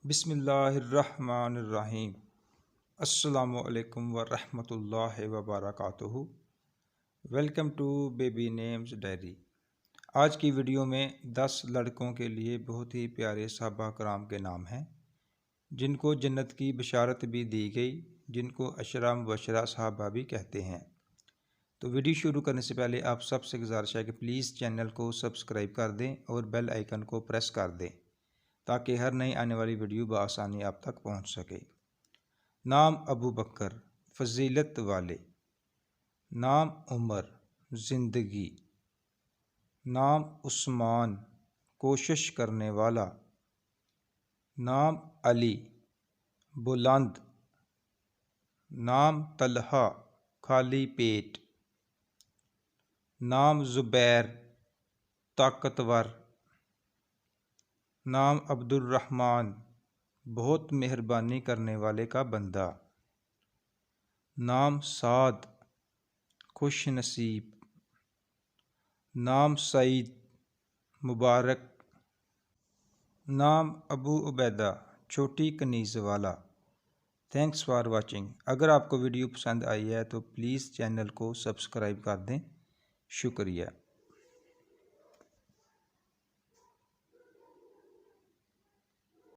बिस्मिल्लाहिर्रहमानिर्रहीम। अस्सलामुअलैकुम वरहमतुल्लाहि वबरकातुहू। Welcome to baby names diary. आज की वीडियो में 10 लड़कों के लिए बहुत ही प्यारे सहाबा कराम के नाम हैं जिनको जन्नत की बशारत भी दी गई, जिनको अशरा मुबशरा सहाबा भी कहते हैं। तो वीडियो शुरू करने से पहले आप सबसे गुजारिश है कि प्लीज़ चैनल को सब्सक्राइब कर दें और बेल आइकन को प्रेस कर दें ताकि हर नई आने वाली वीडियो बआसानी आप तक पहुंच सके। नाम अबू बकर, फजीलत वाले। नाम उमर, ज़िंदगी। नाम उस्मान, कोशिश करने वाला। नाम अली, बुलंद। नाम तलहा, खाली पेट। नाम ज़ुबैर, ताकतवर। नाम अब्दुर्रहमान, बहुत मेहरबानी करने वाले का बंदा। नाम साद, खुश नसीब। नाम सईद, मुबारक। नाम अबू उबैदा, छोटी कनीज़ वाला। Thanks for watching. अगर आपको वीडियो पसंद आई है तो प्लीज़ चैनल को सब्सक्राइब कर दें। शुक्रिया।